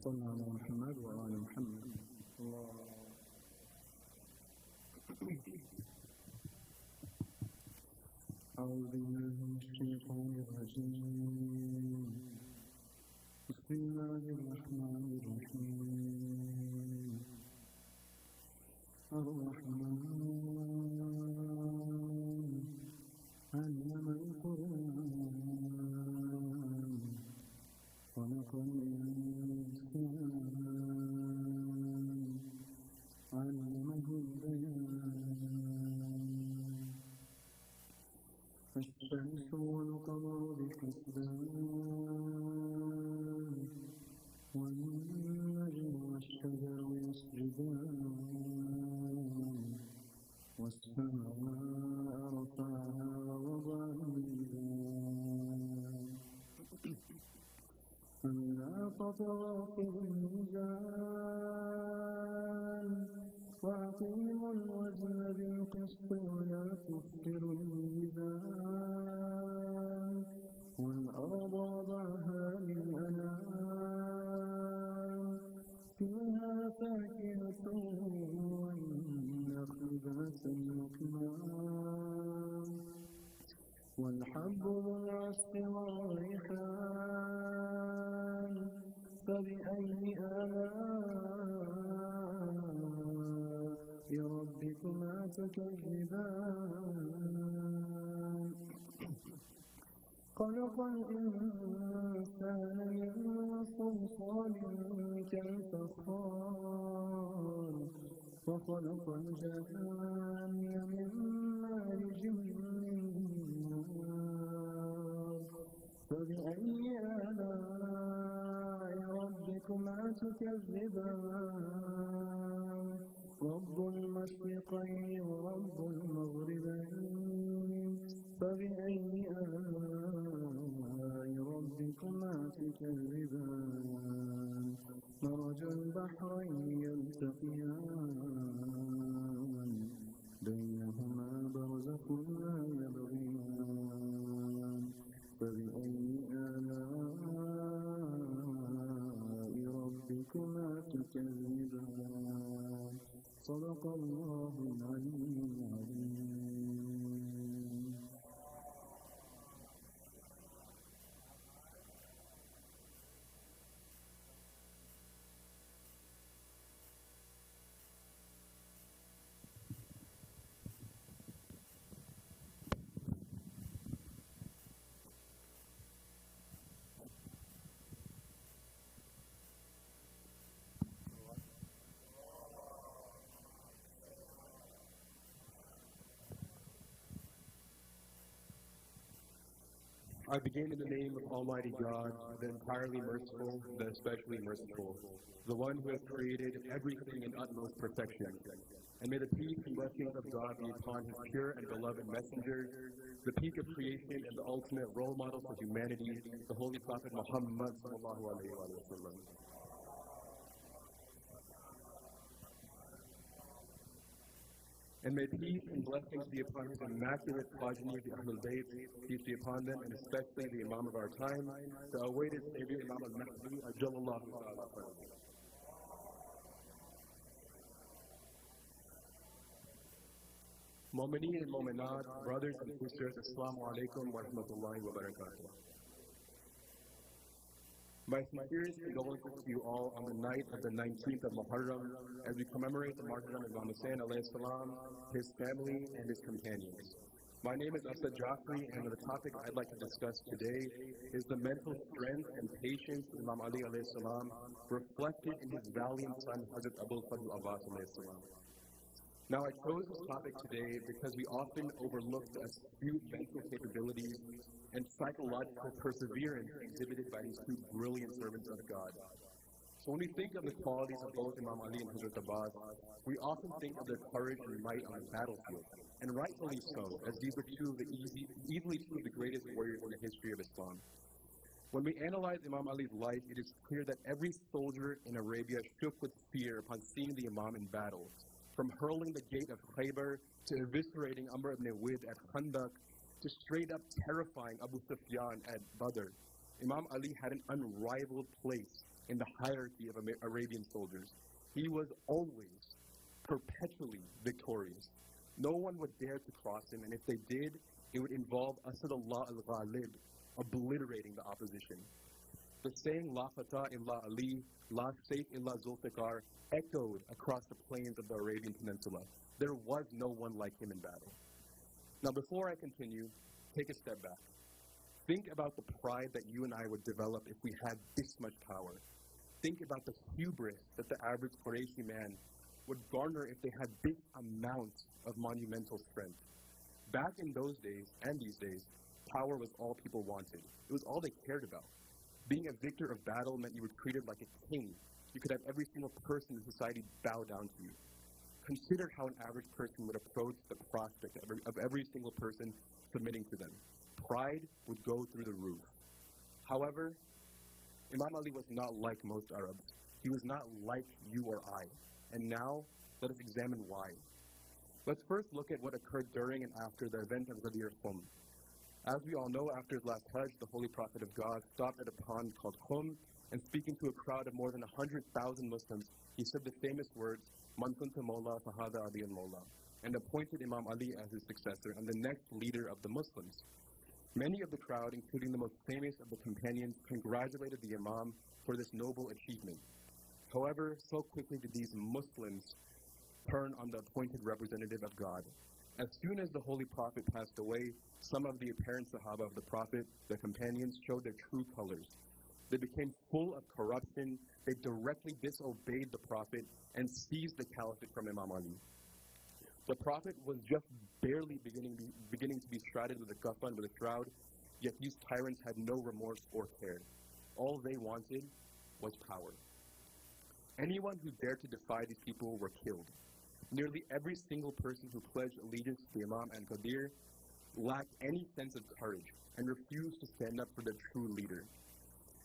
صلى على محمد وآل محمد. الله. أعوذ بالله من الشيطان الرجيم. بسم الله الرحمن الرحيم. الرحمن علم القرآن خلق الإنسان علمه البيان الشمس والقمر بحسبان والنجم والشجر يسجدان والسماء رفعها ووضع الميزان ألا تطغوا في الميزان وأقيموا الوزن بالقسط ولا تخسروا الميزان والأرض وضعها للأنام فيها فاكهة والنخل ذات الأكمام والحب ذو العصف والريحان فبأي آلاء ربكما تكذبان خلق الإنسان من صلصال كالفخار وخلق الجان من مارج من نار فبأي آلاء ربكما تكذبان رب المشرقين ورب المغربين فبأي آلاء ربكما تكذبان مرج البحرين يلتقيان بينهما برزخ لا يبغيان فبأي آلاء ربكما تكذبان صدق الله العلي العظيم. I begin in the name of Almighty God, the entirely merciful, the especially merciful, the one who has created everything in utmost perfection. And may the peace and blessings of God be upon his pure and beloved messenger, the peak of creation and the ultimate role model for humanity, the Holy Prophet Muhammad sallallahu alaihi wasallam. And may peace and blessings be upon his immaculate progeny of the Ahlulbayt, peace be upon them, and especially the Imam of our time, the awaited Savior Imam Ali, Ajallallahu ta'ala. Mu'mineen and Mu'minat, brothers and sisters, Assalamu alaikum wa rahmatullahi wa barakatuh. My sincerest condolences to you all on the night of the 19th of Muharram as we commemorate the martyrdom of Imam Hussain alayhi salam, his family, and his companions. My name is Asad Jafri, and the topic I'd like to discuss today is the mental strength and patience of Imam Ali alayhi salam reflected in his valiant son Hazrat Abul Fadl Abbas alayhi salam. Now, I chose this topic today because we often overlook the astute mental capabilities and psychological perseverance exhibited by these two brilliant servants of God. So when we think of the qualities of both Imam Ali and Hazrat Abbas, we often think of their courage and might on the battlefield, and rightfully so, as these were easily two of the greatest warriors in the history of Islam. When we analyze Imam Ali's life, it is clear that every soldier in Arabia shook with fear upon seeing the Imam in battle. From hurling the gate of Khaybar to eviscerating Amr ibn Wid at Khandaq to straight up terrifying Abu Sufyan at Badr, Imam Ali had an unrivaled place in the hierarchy of Arabian soldiers. He was always, perpetually victorious. No one would dare to cross him, and if they did, it would involve Asadullah al-Ghalib, obliterating the opposition. The saying, La Fatah illa Ali, La Sayf illa Zulfiqar, echoed across the plains of the Arabian Peninsula. There was no one like him in battle. Now, before I continue, take a step back. Think about the pride that you and I would develop if we had this much power. Think about the hubris that the average Qurayshi man would garner if they had this amount of monumental strength. Back in those days, and these days, power was all people wanted. It was all they cared about. Being a victor of battle meant you were treated like a king. You could have every single person in society bow down to you. Consider how an average person would approach the prospect of every single person submitting to them. Pride would go through the roof. However, Imam Ali was not like most Arabs. He was not like you or I. And now, let us examine why. Let's first look at what occurred during and after the event of Ghadir Khum. As we all know, after his last Hajj, the Holy Prophet of God stopped at a pond called Khum, and speaking to a crowd of more than 100,000 Muslims, he said the famous words, Man kunta mawla fahada aliyan mawla, and appointed Imam Ali as his successor and the next leader of the Muslims. Many of the crowd, including the most famous of the companions, congratulated the Imam for this noble achievement. However, so quickly did these Muslims turn on the appointed representative of God. As soon as the Holy Prophet passed away, some of the apparent Sahaba of the Prophet, the companions, showed their true colors. They became full of corruption, they directly disobeyed the Prophet, and seized the caliphate from Imam Ali. The Prophet was just barely beginning to be shrouded with a kafan, with a shroud, yet these tyrants had no remorse or care. All they wanted was power. Anyone who dared to defy these people were killed. Nearly every single person who pledged allegiance to the Imam and Qadir lacked any sense of courage and refused to stand up for their true leader.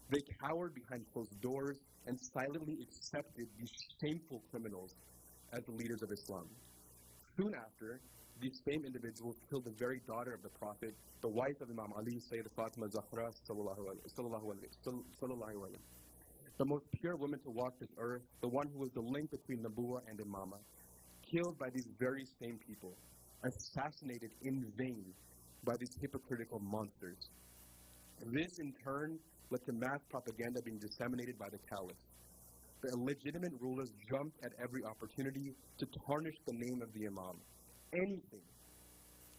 They cowered behind closed doors and silently accepted these shameful criminals as the leaders of Islam. Soon after, these same individuals killed the very daughter of the Prophet, the wife of Imam Ali, Sayyidah Fatima Zahra, the most pure woman to walk this earth, the one who was the link between Nabuwa and Imama, killed by these very same people, assassinated in vain by these hypocritical monsters. This, in turn, led to mass propaganda being disseminated by the caliph. The illegitimate rulers jumped at every opportunity to tarnish the name of the Imam.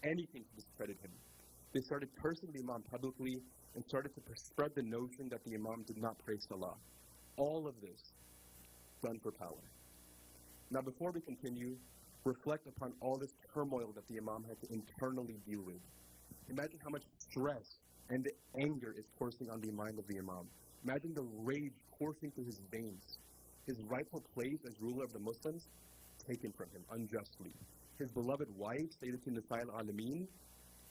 Anything to discredit him. They started cursing the Imam publicly and started to spread the notion that the Imam did not pray Salah. All of this done for power. Now, before we continue, reflect upon all this turmoil that the Imam had to internally deal with. Imagine how much stress and anger is coursing on the mind of the Imam. Imagine the rage coursing through his veins. His rightful place as ruler of the Muslims taken from him unjustly. His beloved wife, Sayyidatul Nisa al-Alameen,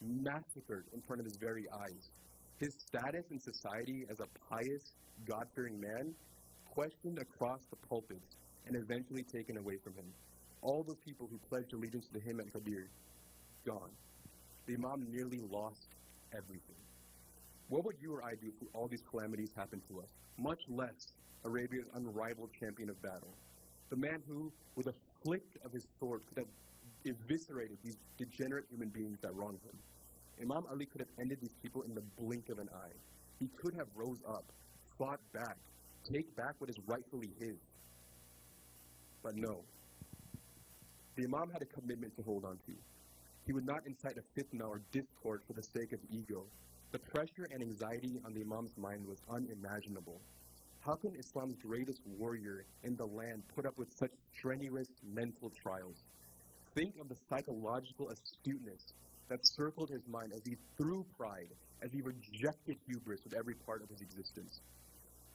massacred in front of his very eyes. His status in society as a pious, God-fearing man questioned across the pulpits and eventually taken away from him. All the people who pledged allegiance to him and Qadir, gone. The Imam nearly lost everything. What would you or I do if all these calamities happened to us? Much less Arabia's unrivaled champion of battle. The man who, with a flick of his sword, could have eviscerated these degenerate human beings that wronged him. Imam Ali could have ended these people in the blink of an eye. He could have rose up, fought back, take back what is rightfully his. But no. The Imam had a commitment to hold on to. He would not incite a fitna or discord for the sake of ego. The pressure and anxiety on the Imam's mind was unimaginable. How can Islam's greatest warrior in the land put up with such strenuous mental trials? Think of the psychological astuteness that circled his mind as he threw pride, as he rejected hubris with every part of his existence.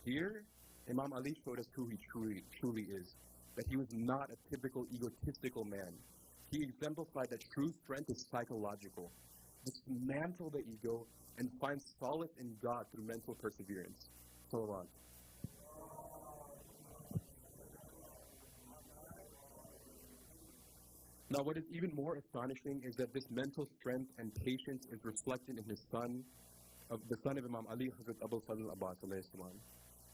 Here, Imam Ali showed us who he truly is, that he was not a typical egotistical man. He exemplified that true strength is psychological. Dismantle the ego and find solace in God through mental perseverance. Salawat. Now, what is even more astonishing is that this mental strength and patience is reflected in the son of Imam Ali, Hazrat Abu Salim Abbas alayhi salam.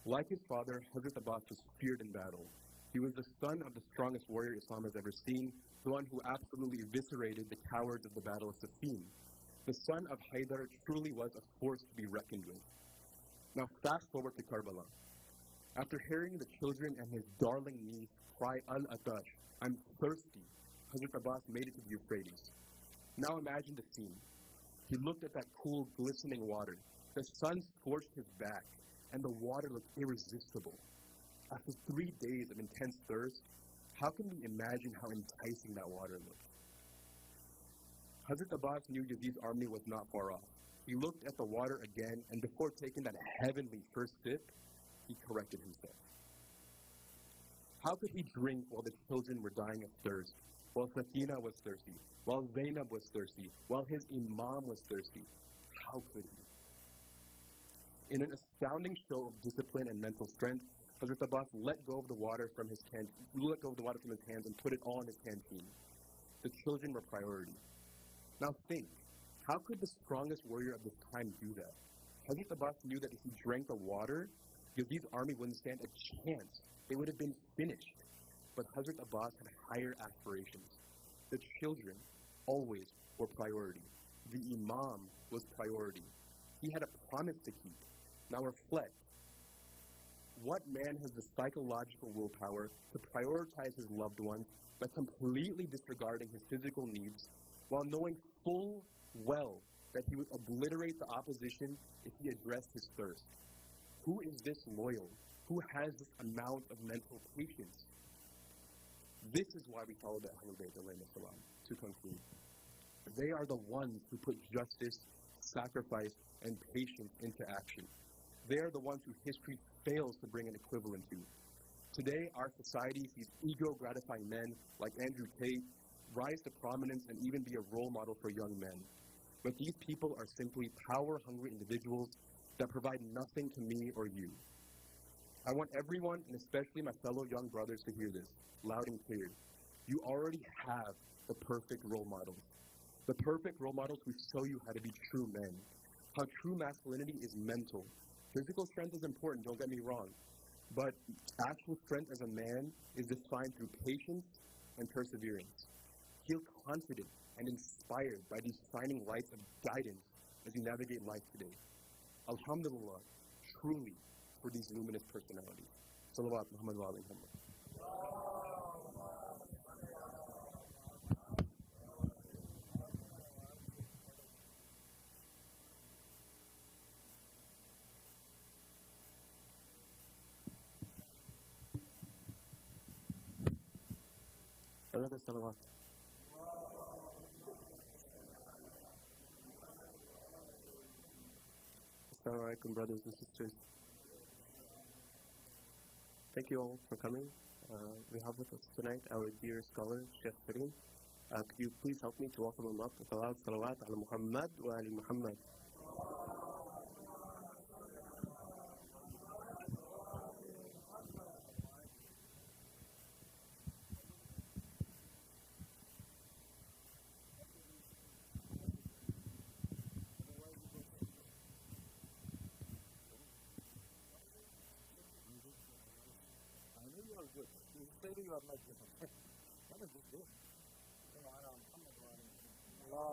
Like his father, Hazrat Abbas was feared in battle. He was the son of the strongest warrior Islam has ever seen, the one who absolutely eviscerated the cowards of the Battle of Siffin. The son of Haydar truly was a force to be reckoned with. Now fast forward to Karbala. After hearing the children and his darling niece cry, Al-Atash, I'm thirsty, Hazrat Abbas made it to the Euphrates. Now imagine the scene. He looked at that cool, glistening water. The sun scorched his back, and the water looked irresistible. After 3 days of intense thirst, how can we imagine how enticing that water looked? Hazrat Abbas knew Yazid's army was not far off. He looked at the water again, and before taking that heavenly first sip, he corrected himself. How could he drink while the children were dying of thirst, while Sakina was thirsty, while Zainab was thirsty, while his Imam was thirsty? How could he? In an astounding show of discipline and mental strength, Hazrat Abbas let go of the water from his hands and put it all in his canteen. The children were priority. Now think, how could the strongest warrior of this time do that? Hazrat Abbas knew that if he drank the water, Yazid's army wouldn't stand a chance. They would have been finished. But Hazrat Abbas had higher aspirations. The children always were priority. The Imam was priority. He had a promise to keep. Now reflect. What man has the psychological willpower to prioritize his loved ones by completely disregarding his physical needs while knowing full well that he would obliterate the opposition if he addressed his thirst? Who is this loyal? Who has this amount of mental patience? This is why we follow the Ahlulbayt, to conclude. They are the ones who put justice, sacrifice, and patience into action. They are the ones who history fails to bring an equivalent to. Today, our society sees ego-gratifying men like Andrew Tate rise to prominence and even be a role model for young men. But these people are simply power-hungry individuals that provide nothing to me or you. I want everyone, and especially my fellow young brothers, to hear this loud and clear. You already have the perfect role models. The perfect role models who show you how to be true men, how true masculinity is mental. Physical strength is important, don't get me wrong, but actual strength as a man is defined through patience and perseverance. Feel confident and inspired by these shining lights of guidance as you navigate life today. Alhamdulillah, truly, for these luminous personalities. Salawat Muhammad wa alayhi Muhammad. Another salawat. Assalamu alaikum, brothers and sisters. Thank you all for coming. We have with us tonight our dear scholar, Sheikh Salim. Could you please help me to welcome him up with a loud salawat ala Muhammad wa ali Muhammad. good. You say you are not good. What is this doing? Allah.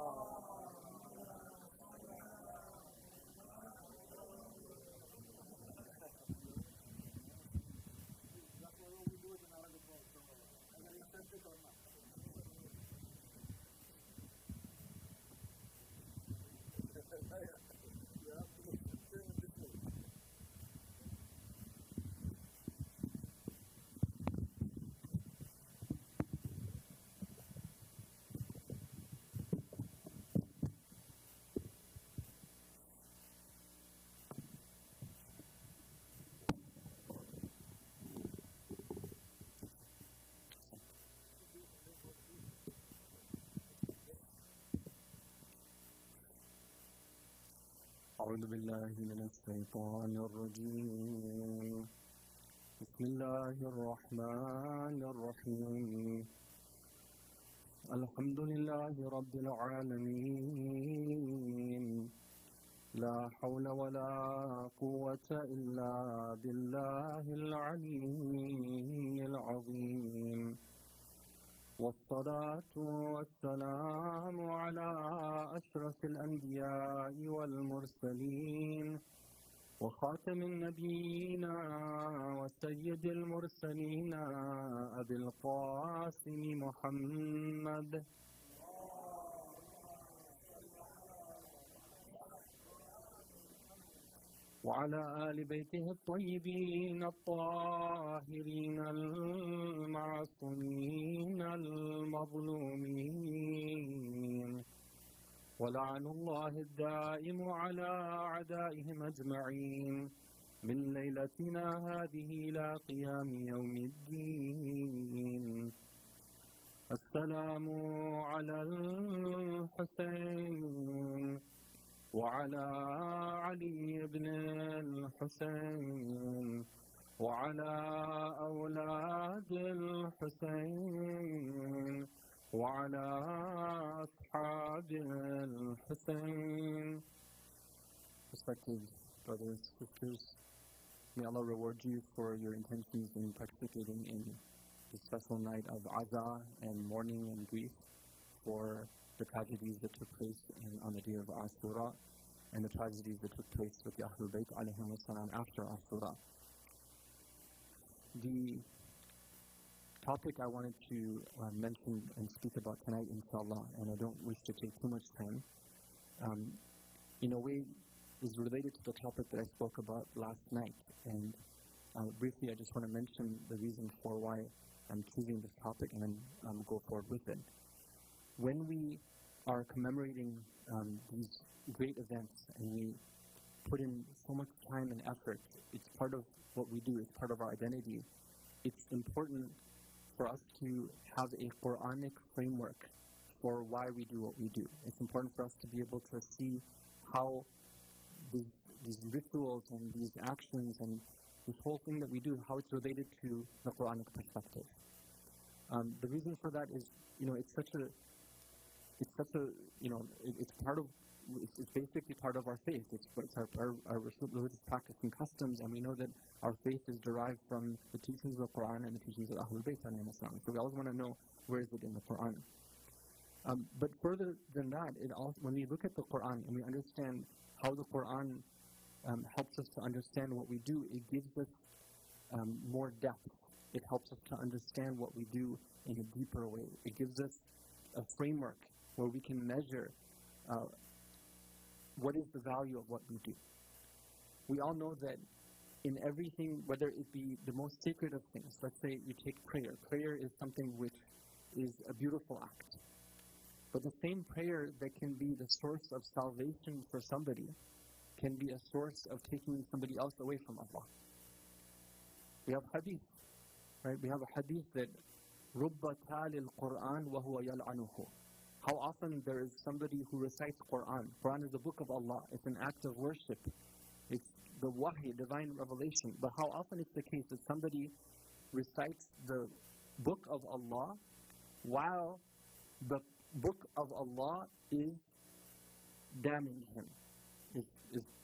That's what we do it in Arabic also. Whether you sense it or not. You have to say it this way. أعوذ بالله من الشيطان الرجيم بسم الله الرحمن الرحيم الحمد لله رب العالمين لا حول ولا قوة إلا بالله العلي العظيم. والصلاة والسلام على أشرف الأنبياء والمرسلين وخاتم النبيين وسيد المرسلين أبي القاسم محمد وعلى آل بيته الطيبين الطاهرين المعصومين المظلومين ولعن الله الدائم على أعدائهم أجمعين من ليلتنا هذه إلى قيام يوم الدين. السلام على الحسين وعلى علي بن الحسين وعلى أولاد الحسين وعلى أصحاب الحسين. Respected brothers and sisters, may Allah reward you for your intentions in participating in the special night of Aza and mourning and grief for the tragedies that took place on the day of Ashura and the tragedies that took place with the Ahlulbayt alayhim salam after Ashura. The topic I wanted to mention and speak about tonight, inshallah, and I don't wish to take too much time, in a way is related to the topic that I spoke about last night. And briefly, I just want to mention the reason for why I'm choosing this topic and then go forward with it. When we are commemorating these great events and we put in so much time and effort, it's part of what we do, it's part of our identity. It's important for us to have a Quranic framework for why we do what we do. It's important for us to be able to see how these rituals and these actions and this whole thing that we do, how it's related to the Quranic perspective. The reason for that is, it's basically part of our faith. It's our religious practice and customs, and we know that our faith is derived from the teachings of the Quran and the teachings of Ahlulbayt. So we always want to know where is it in the Quran. But further than that, when we look at the Quran and we understand how the Quran helps us to understand what we do, it gives us more depth. It helps us to understand what we do in a deeper way. It gives us a framework where we can measure what is the value of what we do. We all know that in everything, whether it be the most sacred of things, let's say you take prayer. Prayer is something which is a beautiful act. But the same prayer that can be the source of salvation for somebody can be a source of taking somebody else away from Allah. We have hadith, right? We have a hadith that رُبَّ تَالِ الْقُرْآنِ وَهُوَ يَلْعَنُهُ. How often there is somebody who recites Quran. Quran is the book of Allah. It's an act of worship. It's the wahy, divine revelation. But how often it's the case that somebody recites the book of Allah while the book of Allah is damning him, is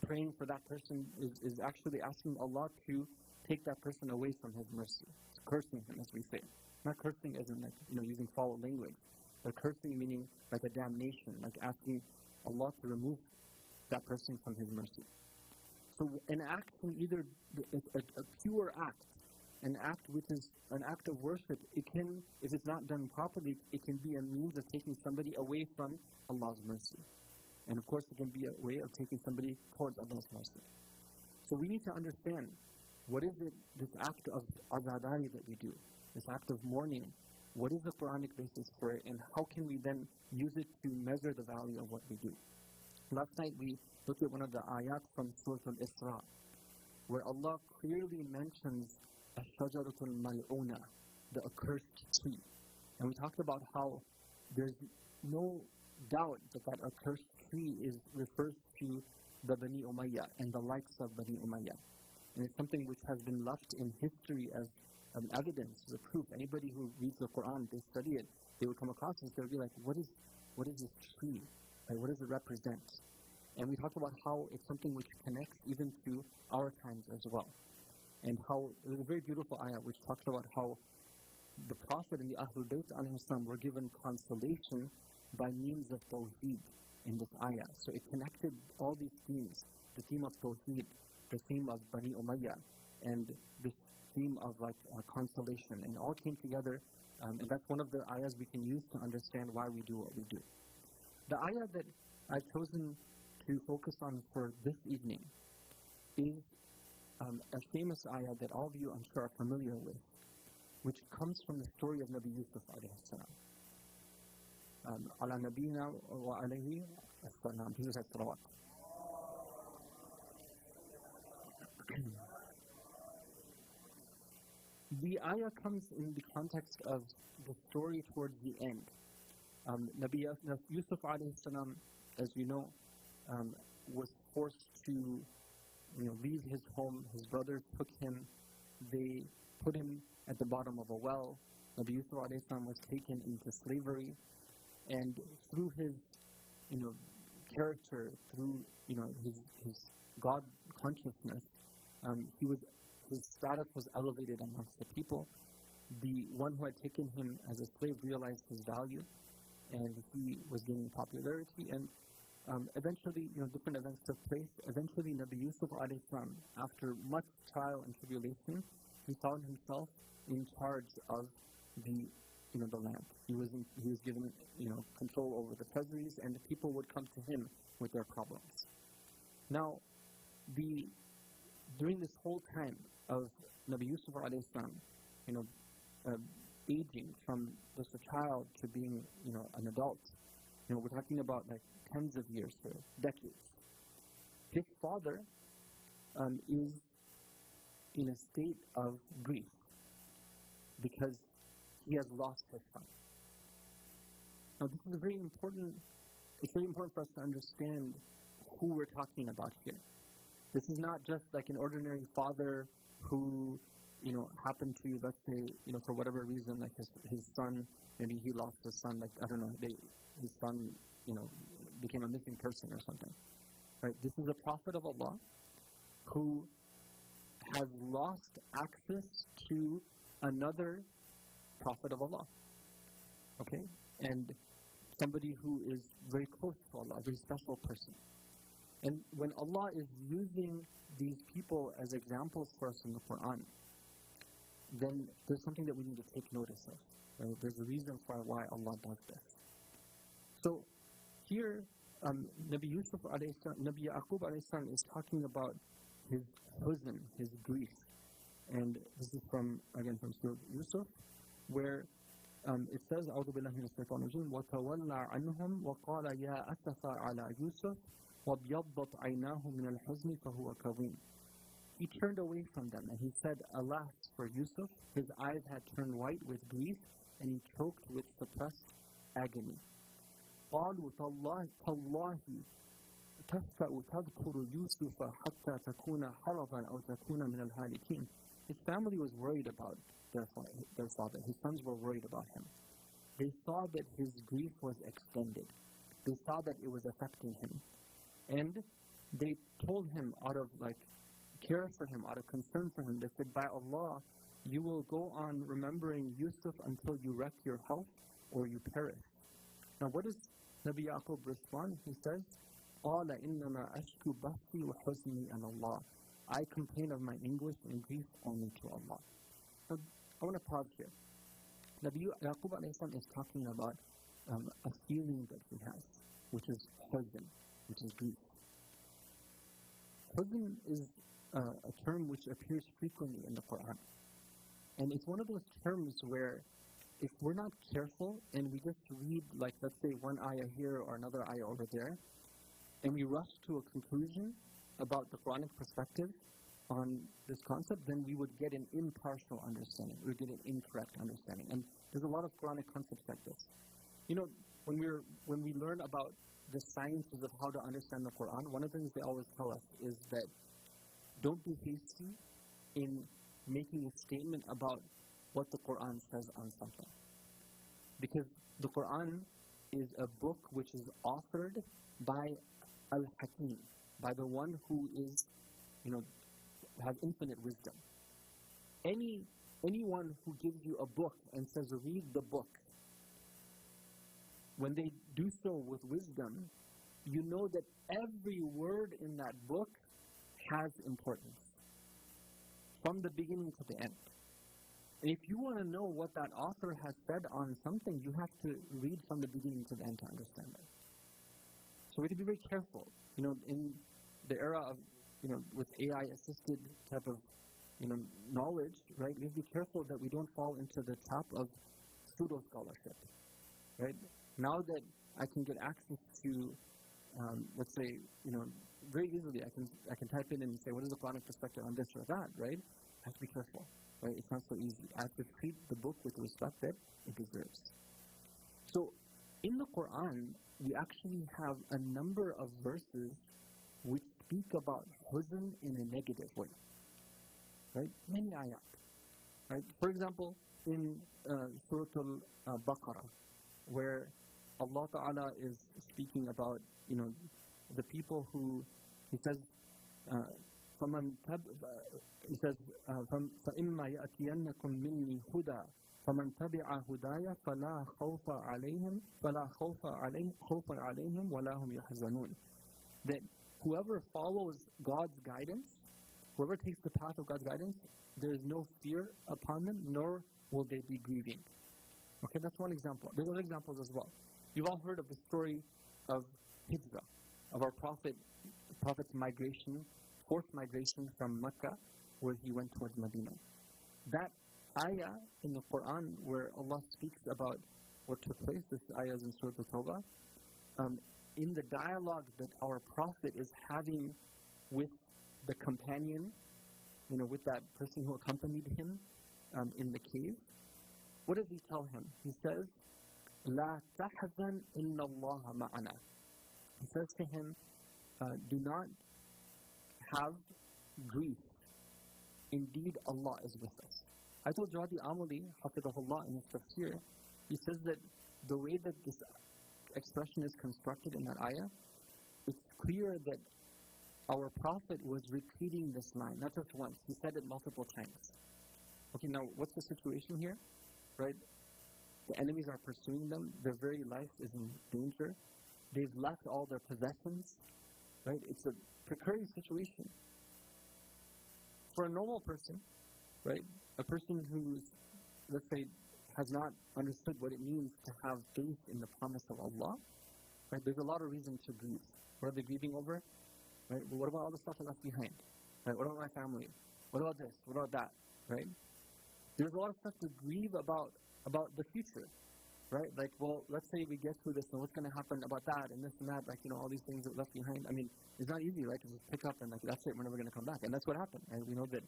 praying for that person, is actually asking Allah to take that person away from His mercy. It's cursing him, as we say. Not cursing as in using foul language. But cursing meaning like a damnation, like asking Allah to remove that person from His mercy. So an act can either be a pure act, an act which is an act of worship, it can, if it's not done properly, it can be a means of taking somebody away from Allah's mercy. And of course it can be a way of taking somebody towards Allah's mercy. So we need to understand, what is it, this act of azadari that we do, this act of mourning, what is the Quranic basis for it, and how can we then use it to measure the value of what we do? Last night we looked at one of the ayat from Surah Al-Isra, where Allah clearly mentions Ash-Shajaratul Mal'una, the accursed tree. And we talked about how there's no doubt that that accursed tree refers to the Bani Umayyah and the likes of Bani Umayyah. And it's something which has been left in history as evidence, as a proof. Anybody who reads the Quran, they study it, they would come across this, they would be like, what is this tree? Like, what does it represent? And we talked about how it's something which connects even to our times as well. And how there's a very beautiful ayah which talks about how the Prophet and the Ahlulbayt were given consolation by means of Tawheed in this ayah. So it connected all these themes, the theme of Tawheed, the theme of Bani Umayyah, and this theme of consolation, and all came together, and that's one of the ayahs we can use to understand why we do what we do. The ayah that I've chosen to focus on for this evening is a famous ayah that all of you, I'm sure, are familiar with, which comes from the story of Nabi Yusuf alayhi salam. Ala nabina wa alayhi as-salam. He was at salawat. The ayah comes in the context of the story towards the end. Nabi Yusuf alayhi salam, as you know, was forced to leave his home. His brothers took him. They put him at the bottom of a well. Nabi Yusuf alayhi salam was taken into slavery, and through his character, through his God consciousness, his status was elevated amongst the people. The one who had taken him as a slave realized his value, and he was gaining popularity. And eventually, different events took place. Eventually, Nabi Yusuf alayhi salam, after much trial and tribulation, he found himself in charge of the land. He was given control over the treasuries, and the people would come to him with their problems. Now, during this whole time of Nabi Yusuf alayhi salam, aging from just a child to being an adult, we're talking about tens of years or decades. His father is in a state of grief because he has lost his son. Now, this is very important for us to understand who we're talking about here. This is not just an ordinary father who, happened to, let's say, for whatever reason, his son, maybe he lost his son, I don't know, his son, became a missing person or something. Right? This is a prophet of Allah who has lost access to another prophet of Allah. Okay? And somebody who is very close to Allah, a very special person. And when Allah is using these people as examples for us in the Quran, then there's something that we need to take notice of. Right? There's a reason for why Allah does this. So here, Nabi Yusuf alayhi salam, Nabi Yaqub alayhi salam is talking about his huzn, his grief. And this is from Surah Yusuf, where it says, أعوذ بالله من الشيطان الرجيم وتولى عنهم وقال يا أسف على يوسف وابيضت عيناه من الحزن فهو كظيم. He turned away from them and he said, alas for Yusuf, his eyes had turned white with grief and he choked with suppressed agony. قالوا تالله تفتأ تذكر يوسف حتى تكون حرضا أو تكون من الهالكين. His family was worried about their father. His sons were worried about him. They saw that his grief was extended. They saw that it was affecting him. And they told him out of care for him, out of concern for him, they said, by Allah, you will go on remembering Yusuf until you wreck your health or you perish. Now what does Nabi Yaqub respond? He says, قَالَ إِنَّمَا أَشْكُ بَثِّي وَحُزْنِي عَلَى اللَّهِ. I complain of my anguish and grief only to Allah. Now, I want to pause here. Nabi Yaqub alayhi salam is talking about a feeling that he has, which is huzn, which is grief. Huzn is a term which appears frequently in the Quran. And it's one of those terms where if we're not careful and we just read, let's say one ayah here or another ayah over there, and we rush to a conclusion about the Quranic perspective on this concept, then we would get an impartial understanding. We would get an incorrect understanding. And there's a lot of Quranic concepts like this. When we learn about the sciences of how to understand the Quran, one of the things they always tell us is that don't be hasty in making a statement about what the Quran says on something. Because the Quran is a book which is authored by Al-Hakim, by the one who is, has infinite wisdom. Anyone who gives you a book and says, read the book, when they do so with wisdom, you know that every word in that book has importance, from the beginning to the end. And if you want to know what that author has said on something, you have to read from the beginning to the end to understand it. So we have to be very careful. In the era of, with AI-assisted type of, knowledge, right? We have to be careful that we don't fall into the trap of pseudo-scholarship, right? Now that I can get access to, let's say, very easily, I can type in and say, what is the Quranic perspective on this or that, right? I have to be careful, right? It's not so easy. I have to treat the book with the respect that it deserves. So, in the Quran, we actually have a number of verses which speak about huzn in a negative way, right? Many ayat, right? For example, in Surah Al-Baqarah, where Allah Ta'ala is speaking about, the people who, He says, فَإِمَّا يَأْتِيَنَّكُم مِّنِّي هُدًى فَمَنْ تَبِعَ هُدَايَ فَلَا خَوْفٌ عَلَيْهِمْ وَلَا هُمْ يَحْزَنُونَ. That whoever follows God's guidance, whoever takes the path of God's guidance, there is no fear upon them, nor will they be grieving. Okay, that's one example. There's other examples as well. You've all heard of the story of Hijrah, of our Prophet's migration, forced migration from Mecca, where he went towards Medina. That ayah in the Quran where Allah speaks about what took place, this ayah is in Surah Al-Tawbah, in the dialogue that our Prophet is having with the companion, with that person who accompanied him in the cave, what does he tell him? He says, "La tahzan inna Allah ma'ana." He says to him, do not have grief. Indeed, Allah is with us. I told Imam Ali, hafidahullah, in his tafsir, he says that the way that this expression is constructed in that ayah, it's clear that our Prophet was repeating this line, not just once. He said it multiple times. Okay, now what's the situation here? Right? The enemies are pursuing them. Their very life is in danger. They've left all their possessions. Right? It's a precarious situation. For a normal person, right? A person who's, let's say, has not understood what it means to have faith in the promise of Allah, right? There's a lot of reason to grieve. What are they grieving over? Right? Well, what about all the stuff I left behind? Right? What about my family? What about this? What about that? Right? There's a lot of stuff to grieve about the future, right? Like, well, let's say we get through this, and what's going to happen about that, and this and that, like, all these things that left behind. I mean, it's not easy, right? To just pick up and, like, that's it, we're never going to come back. And that's what happened. And we know that,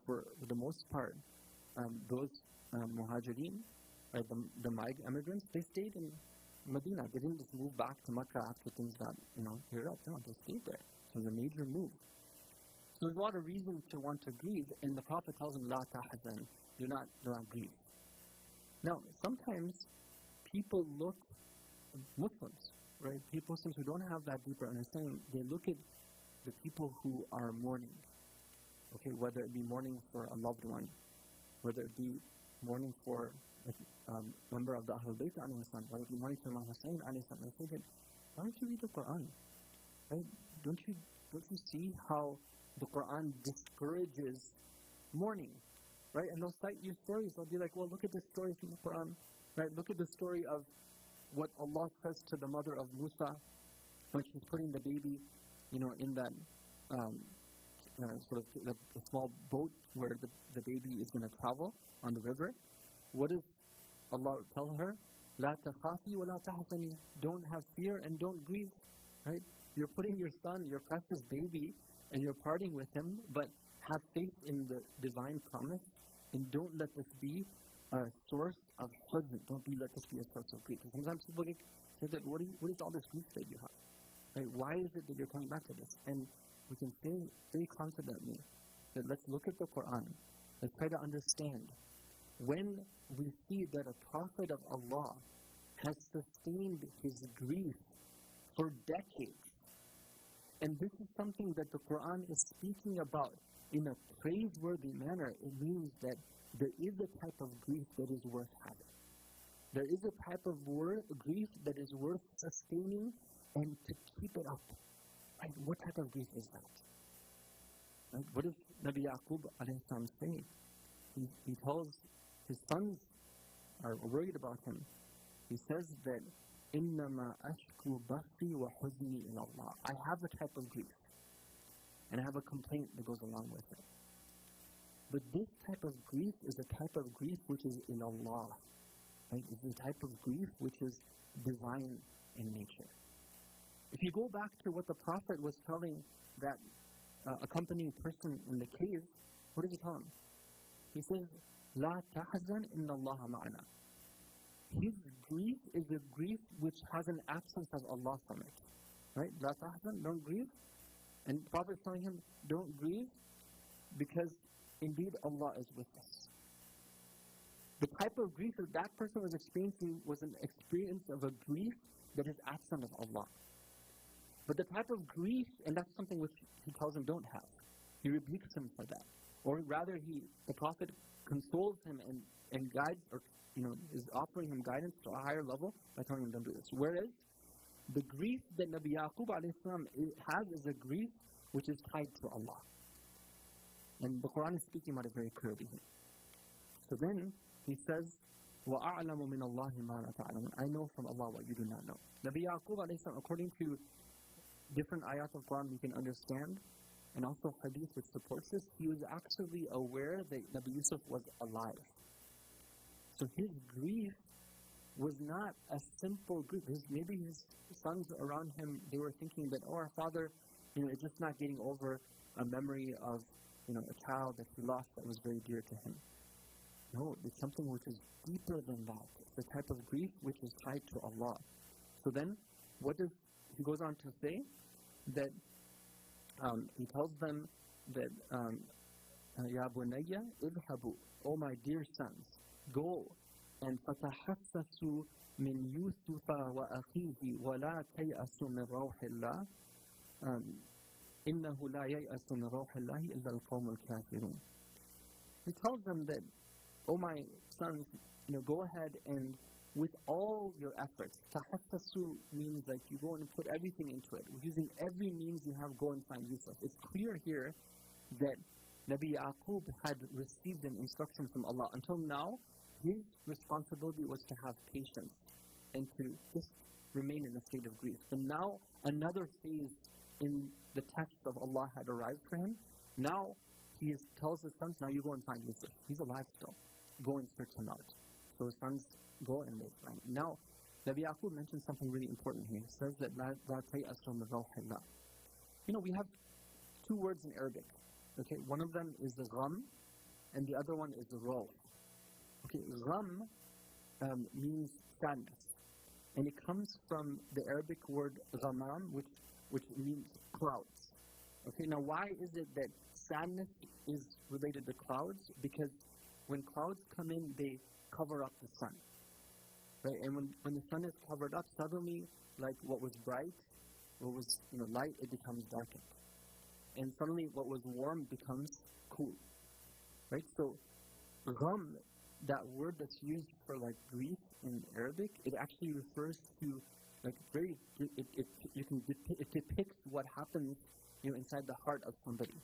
for the most part, those muhajirin, right, the immigrants, they stayed in Medina. They didn't just move back to Mecca after things got, cleared up. No, they stayed there. So it was a major move. So there's a lot of reason to want to grieve, and the Prophet tells them, La tahzan, do not grieve. Now, sometimes people look, Muslims, right? Muslims who don't have that deeper understanding, they look at the people who are mourning, okay, whether it be mourning for a loved one, whether it be mourning for a member of the Ahlulbayt, whether it be mourning for Imam Hussein, and say that, why don't you read the Quran? Right? Don't you see how the Quran discourages mourning? Right? And they'll cite you stories. They'll be like, well, look at this story from the Quran. Right? Look at the story of what Allah says to the mother of Musa when she's putting the baby, in that sort of the small boat where the baby is going to travel on the river. What does Allah tell her? La takhafi wa la tahzani. Don't have fear and don't grieve. Right? You're putting your son, your precious baby, and you're parting with him, but have faith in the divine promise, and don't let this be a source of huzn. Don't let this be a source of grief. And sometimes people say that, what is all this grief that you have? Right? Why is it that you're coming back to this? And we can say very confidently that let's look at the Quran. Let's try to understand. When we see that a prophet of Allah has sustained his grief for decades, And this is something that the Quran is speaking about in a praiseworthy manner. It means that there is a type of grief that is worth having. There is a type of grief that is worth sustaining and to keep it up. Right? What type of grief is that? Right? What does Nabi Yaqub alayhi salam say? He tells his sons are worried about him. He says that إِنَّمَا أَشْكُو بَثِّي وَحُزْنِي إِلَى اللَّهِ. I have a type of grief, and I have a complaint that goes along with it. But this type of grief is a type of grief which is in Allah. Right? It's a type of grief which is divine in nature. If you go back to what the Prophet was telling that accompanying person in the cave, what does he tell him? He says, لَا تَحْزَنْ إِنَّ اللَّهَ مَعَنَا. His grief is a grief which has an absence of Allah from it. Right? لَا تَحْزَنْ, don't grieve. And the Prophet is telling him, don't grieve, because indeed Allah is with us. The type of grief that that person was experiencing was an experience of a grief that is absent of Allah. But the type of grief, and that's something which he tells him don't have. He rebukes him for that. Or rather, the Prophet consoles him and guides, or is offering him guidance to a higher level by telling him don't do this. Whereas, the grief that Nabi Yaqub alayhi salam has is a grief which is tied to Allah. And the Quran is speaking about it very clearly here. So then, he says, وَأَعْلَمُ مِنَ اللَّهِ مَا لَا تَعْلَمُونَ. I know from Allah what you do not know. Nabi Yaqub alayhi salam, according to different ayat of Quran we can understand, and also hadith which supports this, he was actually aware that Nabi Yusuf was alive. So his grief was not a simple grief. Maybe his sons around him, they were thinking that, our father, is just not getting over a memory of, a child that he lost that was very dear to him. No, it's something which is deeper than that. It's the type of grief which is tied to Allah. So then, he goes on to say that he tells them that Ya bunayya idhabu, O my dear sons, go and fatahassasu min Yusufa wa akhihi wa la tayasu min rawhillah innahu la yayasu min rawhillahi illa al-qawm al-kafirun. He tells them that, O my sons, go ahead and with all your efforts. Tahassasu means like you go and put everything into it. Using every means you have, go and find Yusuf. It's clear here that Nabi Yaqub had received an instruction from Allah. Until now, his responsibility was to have patience and to just remain in a state of grief. But now, another phase in the text of Allah had arrived for him. Now, he tells his sons, now you go and find Yusuf. He's alive still. Go and search him out. So his sons go and they find him. Now, Nabi Yaqub mentions something really important here. He says that La tayasu min rawhillah. We have two words in Arabic. Okay, one of them is the gham, and the other one is the rawh. Okay, gham means sadness, and it comes from the Arabic word ghamam, which means clouds. Okay, now why is it that sadness is related to clouds? Because when clouds come in, they cover up the sun. Right? And when the sun is covered up, suddenly, like what was bright, what was light, it becomes darkened. And suddenly what was warm becomes cool. Right? So, gham, that word that's used for like grief in Arabic, it actually refers to like it depicts what happens inside the heart of somebody.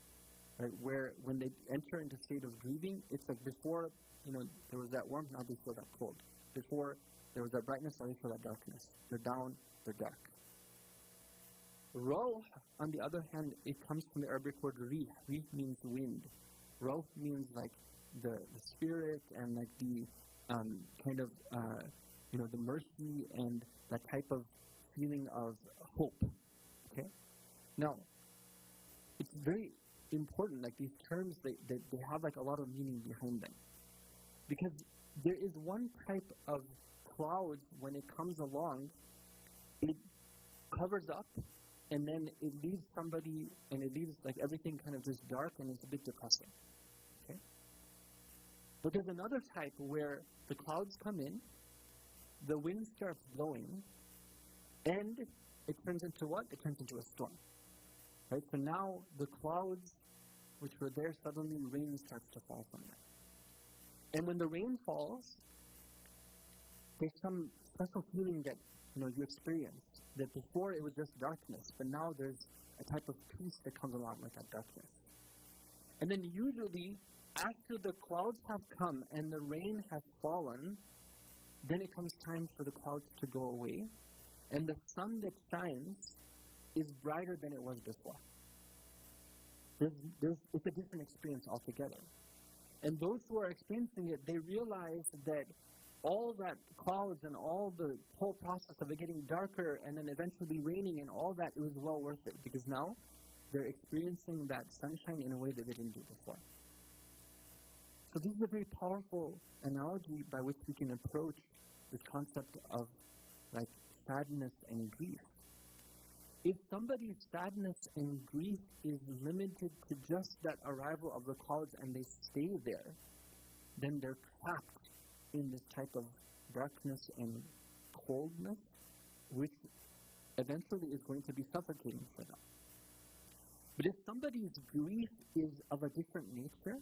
Right? Where when they enter into a state of grieving, it's like before there was that warmth, now they feel that cold. Before there was that brightness, now they feel that darkness. They're down, they're dark. Rawh, on the other hand, it comes from the Arabic word rih. Rih means wind. Rawh means like the spirit and like the kind of the mercy and that type of feeling of hope. Okay? Now, it's very important, like these terms, they have like a lot of meaning behind them. Because there is one type of clouds, when it comes along, it covers up, and then it leaves somebody, and it leaves like everything kind of just dark, and it's a bit depressing. Okay? But there's another type where the clouds come in, the wind starts blowing, and it turns into what? It turns into a storm. Right? So now the clouds which were there, suddenly rain starts to fall from them. And when the rain falls, there's some special feeling that you experience. That before it was just darkness, but now there's a type of peace that comes along with that darkness. And then usually, after the clouds have come and the rain has fallen, then it comes time for the clouds to go away, and the sun that shines is brighter than it was before. It's a different experience altogether. And those who are experiencing it, they realize that all that clouds and all the whole process of it getting darker and then eventually raining and all that, it was well worth it, because now they're experiencing that sunshine in a way that they didn't do before. So this is a very powerful analogy by which we can approach this concept of like sadness and grief. If somebody's sadness and grief is limited to just that arrival of the clouds and they stay there, then they're trapped in this type of darkness and coldness, which eventually is going to be suffocating for them. But if somebody's grief is of a different nature,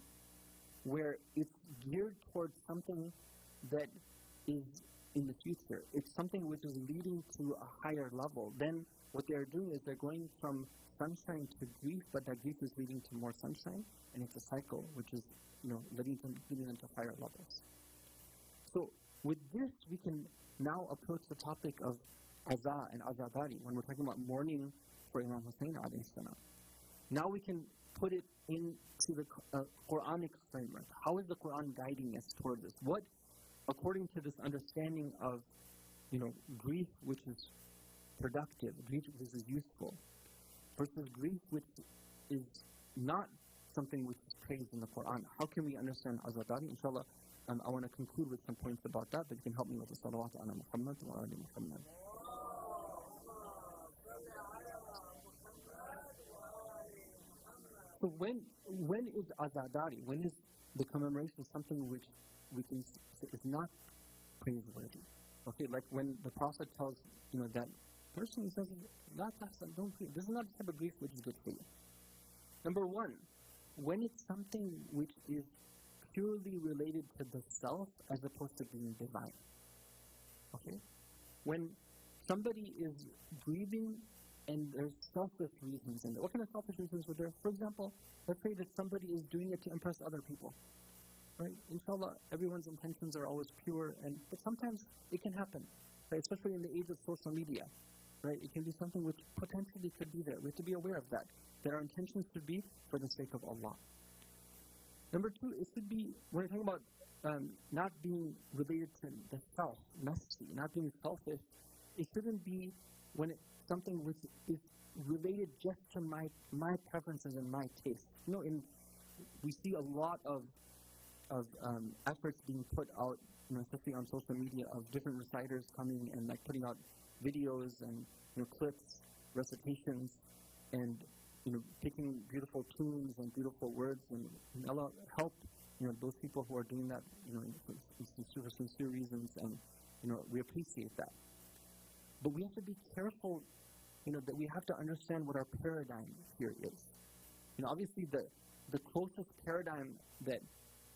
where it's geared towards something that is in the future, it's something which is leading to a higher level, then what they're doing is they're going from sunshine to grief, but that grief is leading to more sunshine, and it's a cycle which is leading them to higher levels. So with this, we can now approach the topic of aza and azadari when we're talking about mourning for Imam Hussein alayhi salam. Now we can put it into the Quranic framework. How is the Quran guiding us toward this? What, according to this understanding of grief which is productive, grief which is useful, versus grief which is not something which is praised in the Quran, how can we understand azadari? Inshallah, I want to conclude with some points about that, but you can help me with the salawat ala Muhammad wa ala Muhammad. So when is azadari, when is the commemoration something which we can say is not praiseworthy? Okay, like when the Prophet tells that person, he says, don't grieve. This is not the type of grief which is good for you. Number one, when it's something which is purely related to the self as opposed to being divine. Okay? When somebody is grieving and there's selfish reasons, and what kind of selfish reasons were there? For example, let's say that somebody is doing it to impress other people. Right? Inshallah, everyone's intentions are always pure, but sometimes it can happen, right? Especially in the age of social media. Right? It can be something which potentially could be there. We have to be aware of that our intentions should be for the sake of Allah. Number two, it should be, when we're talking about not being related to the self, nafsi, not being selfish, it shouldn't be when it's something which is related just to my preferences and my tastes. We see a lot of efforts being put out, especially on social media, of different reciters coming and putting out videos and clips, recitations, and picking beautiful tunes and beautiful words, and Allah help those people who are doing that for sincere reasons, and we appreciate that. But we have to be careful, that we have to understand what our paradigm here is. Obviously the closest paradigm that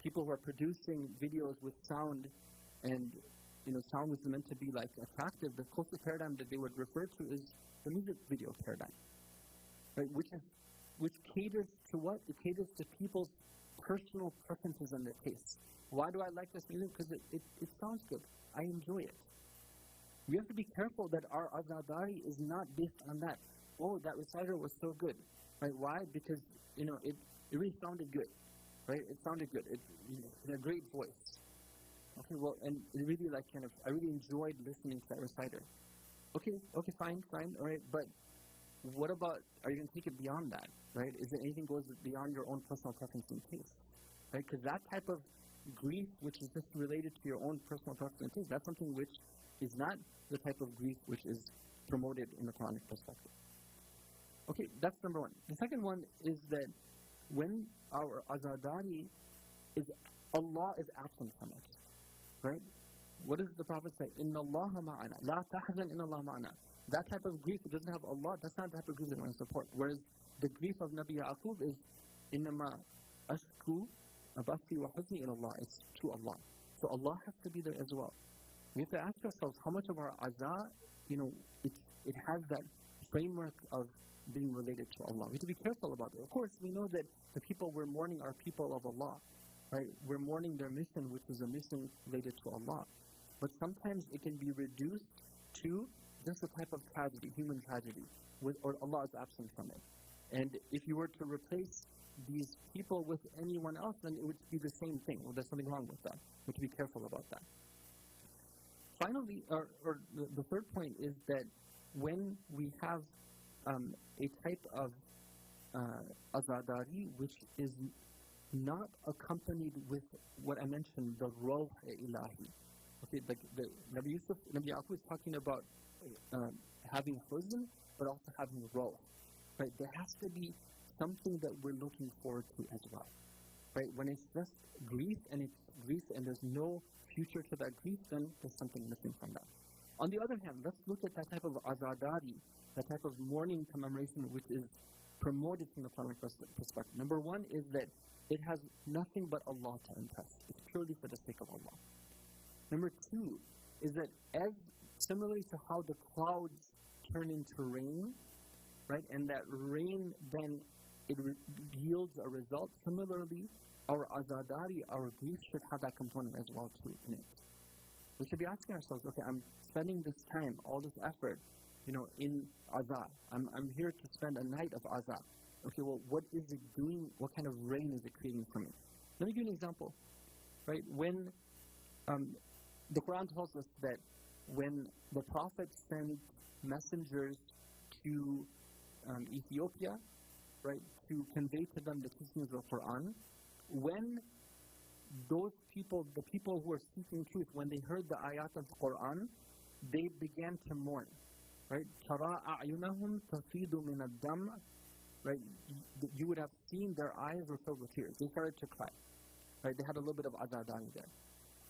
people who are producing videos with sound and sound was meant to be attractive, the closest paradigm that they would refer to is the music video paradigm, right? Which caters to what? It caters to people's personal preferences and their tastes. Why do I like this music? Because it sounds good. I enjoy it. We have to be careful that our azadari is not based on that. Oh, that reciter was so good, right? Why? Because it really sounded good, right? It sounded good. It in a great voice. Okay, well, and it really I really enjoyed listening to that reciter. Okay, fine, all right, but what about, are you going to take it beyond that, right? Is there anything goes beyond your own personal preference and taste, right? Because that type of grief, which is just related to your own personal preference and taste, that's something which is not the type of grief which is promoted in the Quranic perspective. Okay, that's number one. The second one is that when our azadari is, Allah is absent from us, right? What does the Prophet say? Inna Allah ma'ana. La tahzan inna Allah ma'ana. That type of grief, it doesn't have Allah, that's not the type of grief that we want to support. Whereas the grief of Nabi Yaqub is, Innama ashku abasi wa huzni ila Allah. It's to Allah. So Allah has to be there as well. We have to ask ourselves how much of our azah, it has that framework of being related to Allah. We have to be careful about it. Of course, we know that the people we're mourning are people of Allah. Right? We're mourning their mission, which is a mission related to Allah. But sometimes it can be reduced to just a type of tragedy, human tragedy, or Allah is absent from it. And if you were to replace these people with anyone else, then it would be the same thing. Well, there's something wrong with that. We have to be careful about that. Finally, the third point is that when we have a type of azadari which is not accompanied with what I mentioned, the rawh ilahi. Okay, the Nabi Yaqub is talking about having huzn, but also having rawh. Right? There has to be something that we're looking forward to as well. Right? When it's just grief and there's no future to that grief, then there's something missing from that. On the other hand, let's look at that type of azadari, that type of mourning commemoration which is promoted from the Quranic perspective. Number one is that it has nothing but Allah to impress. It's purely for the sake of Allah. Number two is that similarly to how the clouds turn into rain, right, and that rain then it yields a result, similarly our azadari, our grief should have that component as well too in it. We should be asking ourselves, okay, I'm spending this time, all this effort, in azah. I'm here to spend a night of azah. Okay, well, what is it doing? What kind of rain is it creating for me? Let me give you an example. Right, when the Quran tells us that when the Prophet sent messengers to Ethiopia, right, to convey to them the teachings of the Quran, when those people, the people who are seeking truth, when they heard the ayat of the Quran, they began to mourn. Right? تَرَى أَعْيُنَهُمْ تَفِيضُ مِنَ الدَّمْعِ. Right? You would have seen their eyes were filled with tears. They started to cry. Right? They had a little bit of azadani there.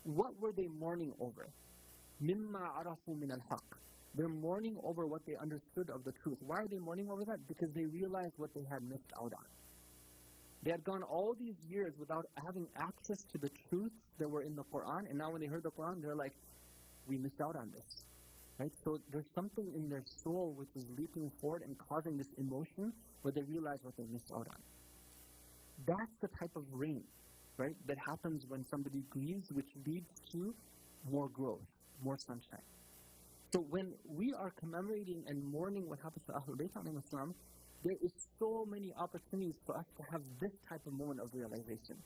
What were they mourning over? مِمَّا عَرَفُوا مِنَ الْحَقِّ. They're mourning over what they understood of the truth. Why are they mourning over that? Because they realized what they had missed out on. They had gone all these years without having access to the truths that were in the Quran, and now when they heard the Quran, they're like, we missed out on this. Right? So there's something in their soul which is leaping forward and causing this emotion where they realize what they missed out on. That's the type of rain, right, that happens when somebody grieves, which leads to more growth, more sunshine. So when we are commemorating and mourning what happens to Ahlulbayt alayhim assalam, there is so many opportunities for us to have this type of moment of realization.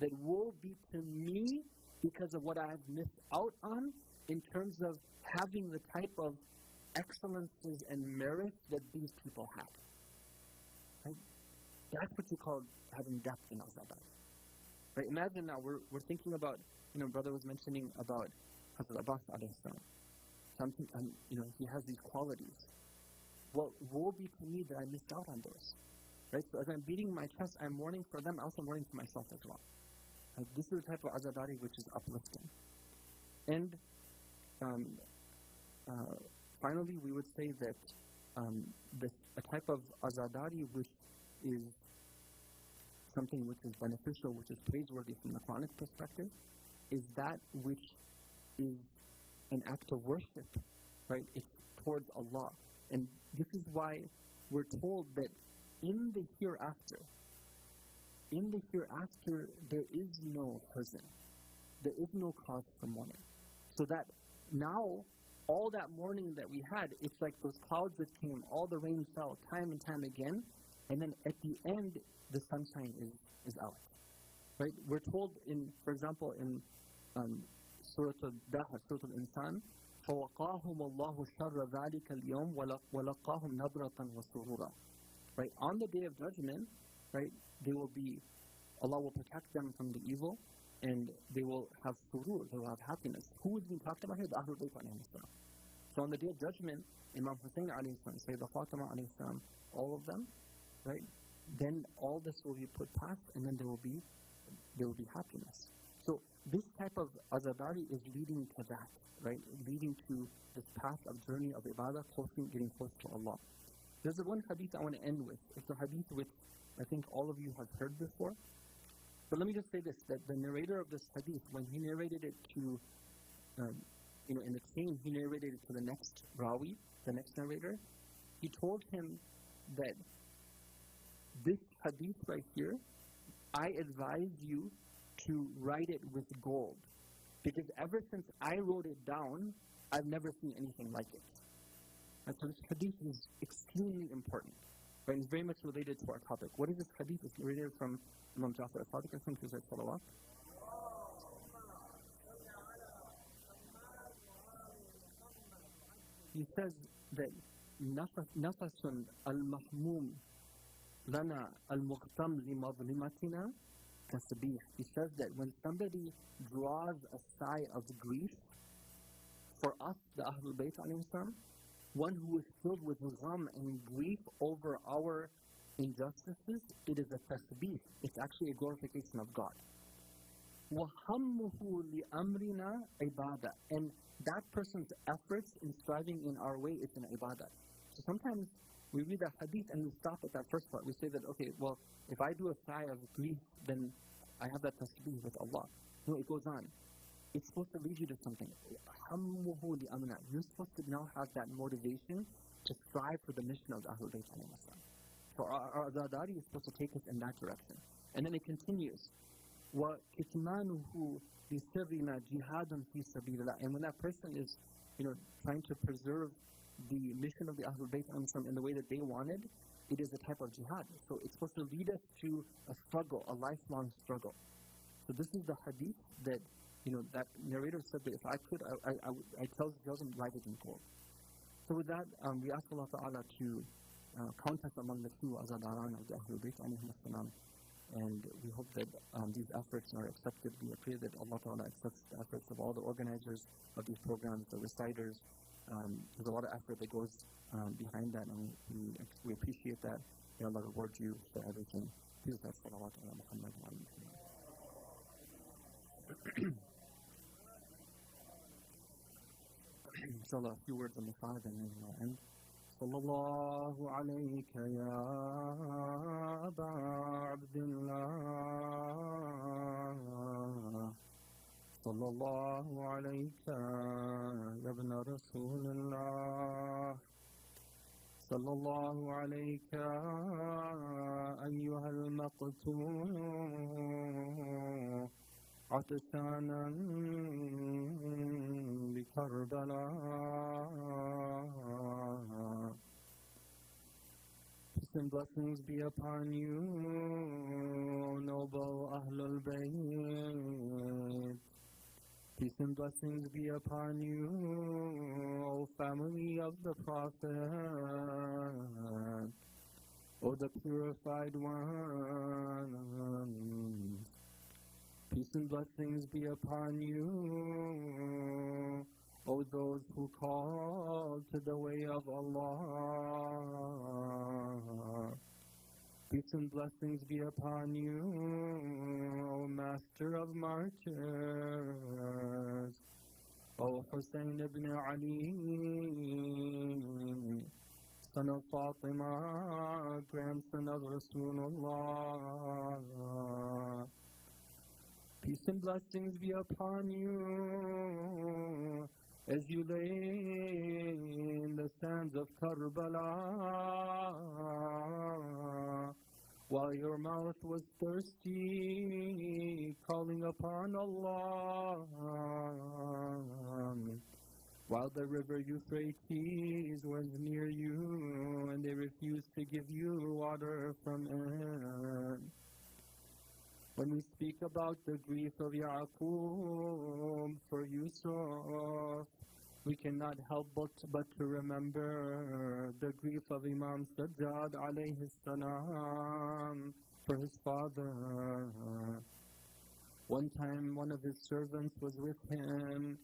That woe be to me because of what I have missed out on in terms of having the type of excellences and merit that these people had. Right? That's what you call having depth in al-Zadat. Right? Imagine now we're thinking about, brother was mentioning about Hazrat Abbas alayhi salam. Something, he has these qualities. Well, woe be to me that I missed out on those. Right? So as I'm beating my chest, I'm mourning for them, I'm also mourning for myself as well. Right? This is the type of azadari which is uplifting. And finally, we would say that a type of azadari which is something which is beneficial, which is praiseworthy from the Quranic perspective, is that which is an act of worship, right? It's towards Allah. And this is why we're told that in the hereafter, there is no huzn. There is no cause for mourning. So that now, all that mourning that we had, it's like those clouds that came, all the rain fell time and time again, and then at the end, the sunshine is out. Right? We're told for example, in Surah Al-Dahr, Surah Al-Insan, فَوَقَاهُمُ اللَّهُ شَرَّ ذَلِكَ الْيَوْمِ وَلَقَّاهُمْ نَضْرَةً وَسُرُورًا. Right? On the Day of Judgment, right, Allah will protect them from the evil, and they will have surur, they will have happiness. Who is being talked about here? The Ahlulbayt alayhim salam. So on the Day of Judgment, Imam Hussein alayhi salam, Sayyidah Fatima alayhi salam, all of them, right? Then all this will be put past, and then there will be happiness. So this type of azadari is leading to that, right? Leading to this path of journey of ibadah, getting close to Allah. There's one hadith I want to end with. It's a hadith which I think all of you have heard before. But let me just say this, that the narrator of this hadith, when he narrated it to, in the chain, he narrated it to the next rawi, the next narrator. He told him that this hadith right here, I advise you to write it with gold. Because ever since I wrote it down, I've never seen anything like it. And so this hadith is extremely important. Right? It's very much related to our topic. What is this hadith? It's related from Imam Jafar al-Sadiq, I think, who said salawat. He says that nafasun al-mahmum lana al-muqtam li-mazlimatina kasbih. He says that when somebody draws a sigh of grief for us, the Ahlulbayt alayhi salam, one who is filled with gham and grief over our injustices, it is a tasbih. It's actually a glorification of God. وَهَمُّهُ لِأَمْرِنَا عِبَادَةً. And that person's efforts in striving in our way is an ibadah. So sometimes we read a hadith and we stop at that first part. We say that, okay, well, if I do a sigh of grief, then I have that tasbih with Allah. No, it goes on. It's supposed to lead you to something. هَمُّهُ لِأَمْرِنَا. You're supposed to now have that motivation to strive for the mission of the Ahlulbayt. So our azadari is supposed to take us in that direction. And then it continues. وَكِتْمَانُهُ لِسِرِّنَا جِهَادٌ فِي سَبِيلِ اللَّهِ. And when that person is, trying to preserve the mission of the Ahlulbayt in the way that they wanted, it is a type of jihad. So it's supposed to lead us to a struggle, a lifelong struggle. So this is the hadith that, that narrator said that if I could, I tells him write it in gold. So with that, we ask Allah Ta'ala to count us among the true azadaran of the Ahlulbayt alayhim as-salam. And we hope that these efforts are accepted. We pray that Allah Ta'ala accepts the efforts of all the organizers of these programs, the reciters. There's a lot of effort that goes behind that, and we appreciate that. May Allah reward you for everything. Please have salawat ala Muhammad wa alihi. Inshallah, a few words on the side and then we'll end. Sallallahu alayka ya Aba Abdullah. Sallallahu alayka ya Ibn Rasulullah. Sallallahu alayka ayyuha al-maqtum. عطشانا بكربلا. Peace and blessings be upon you, noble Ahlulbayt. Peace and blessings be upon you, O family of the Prophet, O the purified ones. Peace and blessings be upon you, O those who call to the way of Allah. Peace and blessings be upon you, O Master of Martyrs, O Hussein ibn Ali, son of Fatima, grandson of Rasulullah. Peace and blessings be upon you as you lay in the sands of Karbala while your mouth was thirsty, calling upon Allah, while the river Euphrates was near you and they refused to give you water from it. When we speak about the grief of Yaqub for Yusuf, we cannot help but to remember the grief of Imam Sajjad alayhi salam for his father. One time one of his servants was with him.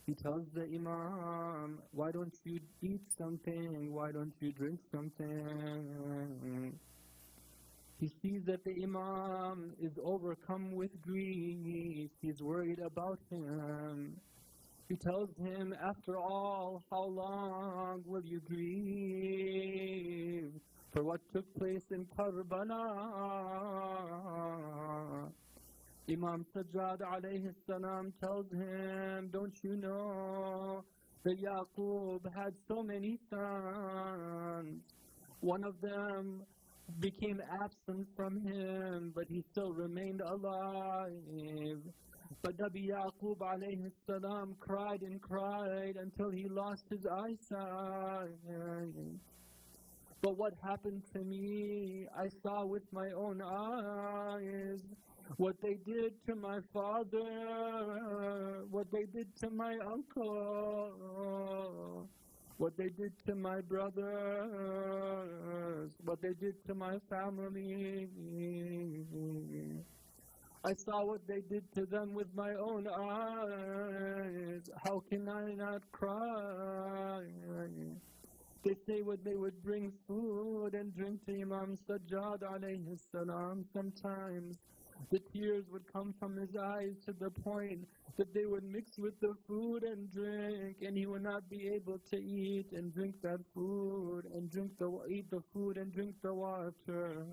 He tells the Imam, why don't you eat something? Why don't you drink something? He sees that the Imam is overcome with grief. He's worried about him. He tells him, after all, how long will you grieve for what took place in Karbala? Imam Sajjad alayhi salam tells him, don't you know that Yaqub had so many sons? One of them became absent from him, but he still remained alive. But Nabi Yaqub alayhi salam cried and cried until he lost his eyesight. But what happened to me, I saw with my own eyes. What they did to my father, what they did to my uncle, what they did to my brothers, what they did to my family. I saw what they did to them with my own eyes. How can I not cry? They say when they would bring food and drink to Imam Sajjad alayhi salam, sometimes the tears would come from his eyes to the point that they would mix with the food and drink, and he would not be able to eat and drink that food and eat the food and drink the water.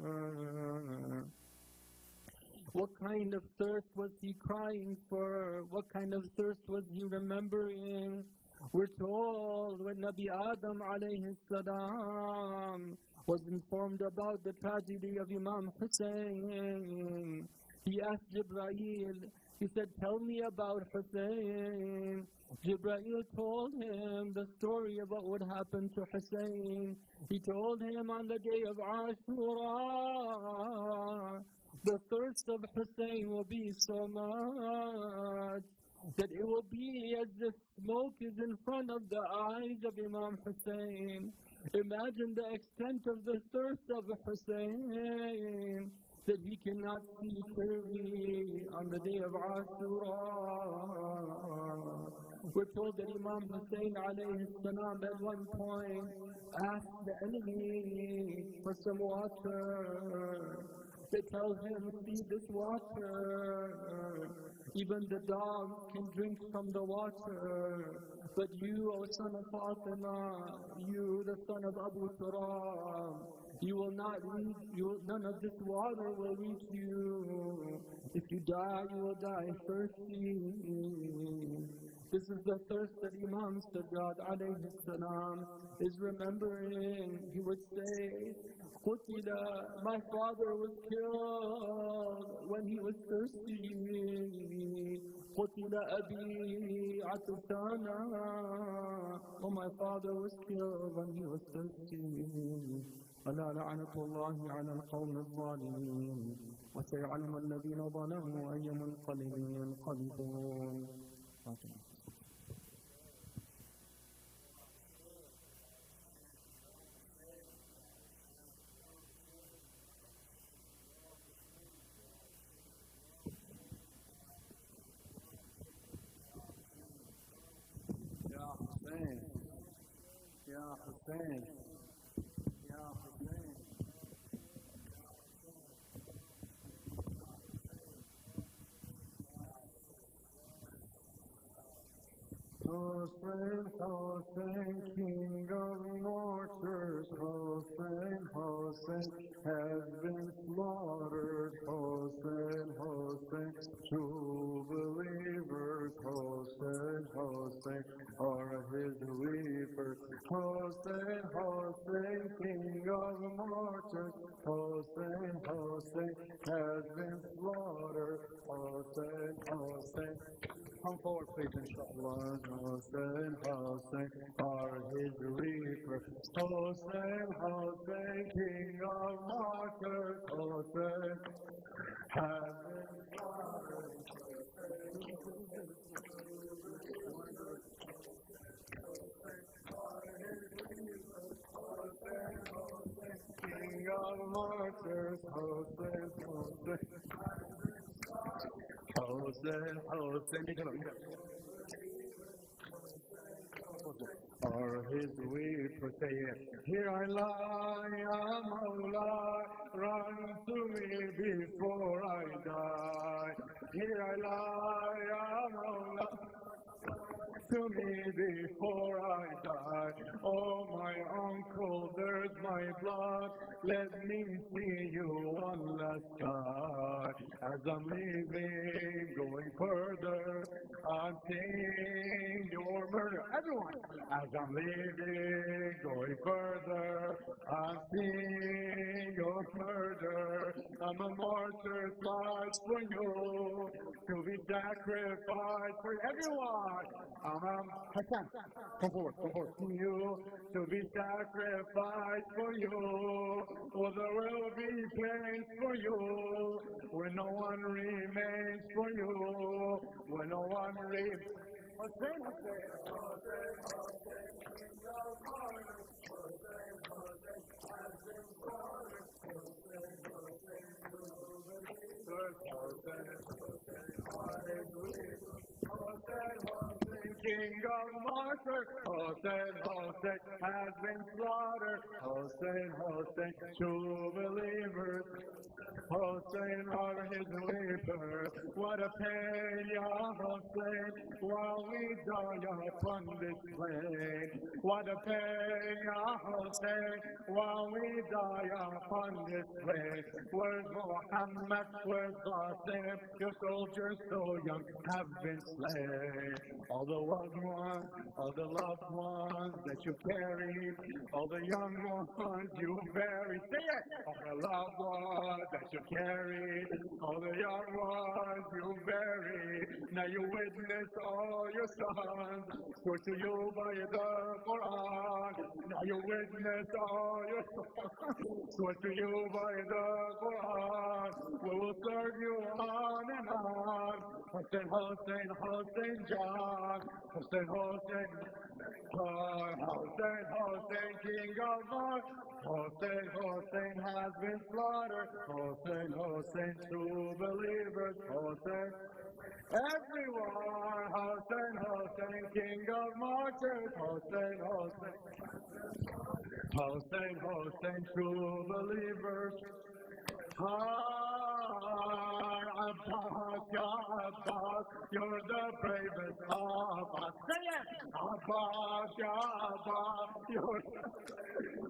What kind of thirst was he crying for? What kind of thirst was he remembering? We're told when Nabi Adam alayhi salam was informed about the tragedy of Imam Hussein, he asked Jibreel, he said, tell me about Hussein. Jibreel told him the story of what would happen to Hussein. He told him on the day of Ashura, the thirst of Hussein will be so much that it will be as if smoke is in front of the eyes of Imam Hussein. Imagine the extent of the thirst of Hussein, that he cannot see clearly on the day of Ashura. We're told that Imam Hussein alayhi salam at one point asked the enemy for some water. They tell him, see this water. Even the dogs can drink from the water. But you, O son of Fatima, you, the son of Abu Turab, you will not reach, none of this water will reach you. If you die, you will die thirsty. This is the thirst that Imam Sajjad alayhi salam is remembering. He would say, Qutila, my father was killed when he was thirsty. Qutila abi atusana. Oh, my father was killed when he was thirsty. ألا لعنة الله على القوم الظالمين وسيعلم الذين ظلموا أي منقلب ينقلبون. Ya Hussein. Hussein, Hussein, King of martyrs, Hussein, Hussein has been slaughtered, Hussein, Hussein, true believers, Hussein, Hussein are his weepers, Hussein, Hussein, King of martyrs, Hussein, Hussein has been slaughtered, Hussein, Hussein. Come forward, please, inshallah. Hussein, Hussein, are his reaper. Hussein, Hussein, King of martyrs. Hussein, has been slaughtered. King of martyrs. Hussein, Hussein. Hussein, Hussein, are his weepers, say it. Here I lie, Ya Mawla, run to before I die. Here I lie, Ya Mawla, to me before I die. Oh, my uncle, there's my blood. Let me see you one last time. As I'm leaving, going further, I'm seeing your murder. Everyone! As I'm leaving, going further, I'm seeing your murder. I'm a martyr's life for you, to be sacrificed for everyone. Hassan, come forward, you, to be sacrificed for you. Oh, there will be place for you, when no one remains for you, when no one remains. King of martyrs, Hussein, Hussein has been slaughtered. Hussein, Hussein, true believers. Hussein are his weepers. What a pain, Ya Hussein, while we die upon this plain. What a pain, Ya Hussein, while we die upon this plain. Where's Muhammad, where's Salim? Your soldiers so young have been slain. All the loved ones, all the loved ones that you carry, all the young ones you bury. Say it! All the loved ones that you carry, all the young ones you bury. Now you witness all your sons, swear to you by the Quran. Now you witness all your sons, swear to you by the Quran. We will serve you on and on. Hussein, Hussein, Hussein, John. Hussein, Hussein, Hussein, Hussein, King of God. Hussein, Hussein has been slaughtered. Hussein, Hussein, true believers. Hussein, everyone. Hussein, Hussein, King of martyrs. Hussein, Hussein, Hussein, Hussein, true believers. Abbas, Ya Abbas, you're the bravest of us. Say it! Abbas, Ya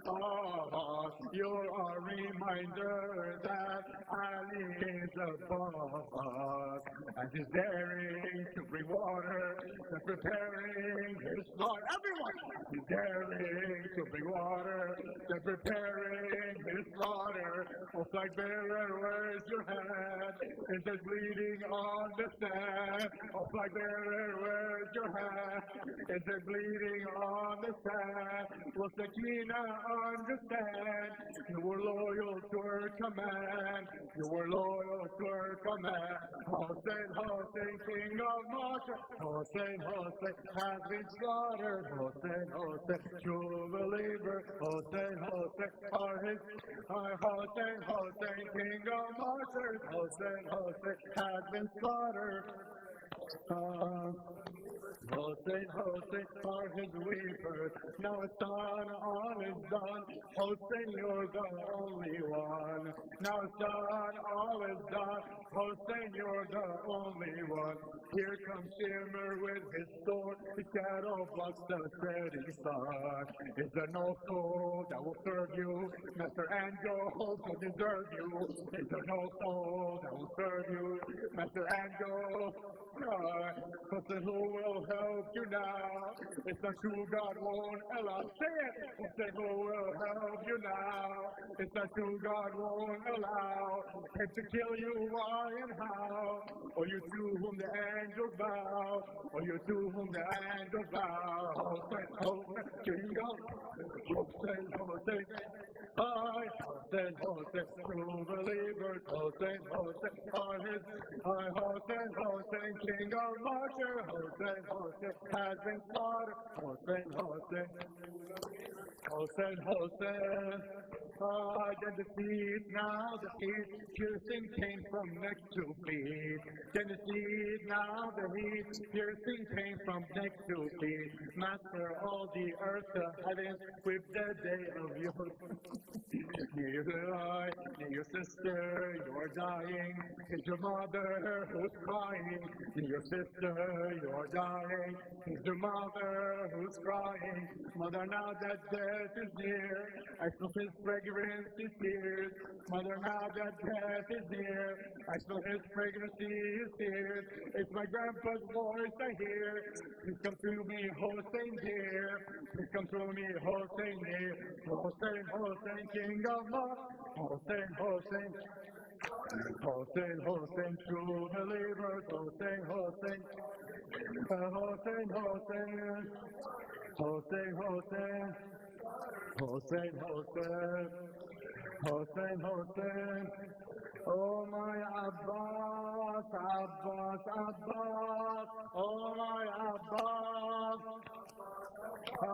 Abbas, you're a reminder that Ali is above us. And he's daring to bring water, and preparing his blood. Everyone! He's daring to bring water, and preparing his slaughter. Oh, flag bearer, where's your hand? Is it bleeding on the sand? Oh, flag bearer, where's your hand? Is it bleeding on the sand? Will Sakina understand? You were loyal to her command. You were loyal to her command. Hussein, Hussein, King of Masha. Hussein, Hussein has been slaughtered. Hussein, Hussein, true believer. Hussein, Hussein, Hussein, Hussein, King of martyrs. Hussein, Hussein has been slaughtered. Hussein, Hussein are his weepers. Now it's done, all is done. Hussein, you're the only one. Now it's done, all is done. Hussein, you're the only one. Here comes Shimmer with his sword. His shadow blocks the setting sun. Is there no soul that will serve you? Master Angel will deserve you. Is there no soul that will serve you? Master Angel, Hussein, who will help you now? It's not true, God won't allow. Say it! Hussein, who will help you now? It's not true, God won't allow him to kill you. Why and how? Or you to whom the angels bow? Or you to whom the angels bow? Hussein, Hussein, King of Hussein, Hussein. Hussein, Hussein, true believers. Hussein, Hussein, on his Hussein, Hussein, King of martyr. Hussein, Hussein has been slaughtered. Hussein, Hussein, Hussein, Hussein. Then the feet, now the heat, piercing pain from neck to feet. Then the feet, now the heat, piercing pain from neck to feet. Master all the earth, the heavens, with the day of your near you your sister, you're dying. It's your mother who's crying. Your sister, you're dying. It's your mother who's crying. Mother, now that death is near, I smell his fragrance, his tears. Mother, now that death is near, I smell his fragrance, his tears. It's my grandpa's voice I hear. Please come through me, Hossein dear. Please come through me, Hossein dear. Hossein, Hossein, King of love. Hossein, Hossein. Hossein, Hossein, true believers. Hossein, Hossein. Hossein, Hossein. Hossein, Hossein. Hossein, Hossein. Hossein, Hossein. Oh my Abbas, Abbas, Abbas. Oh my Abbas. I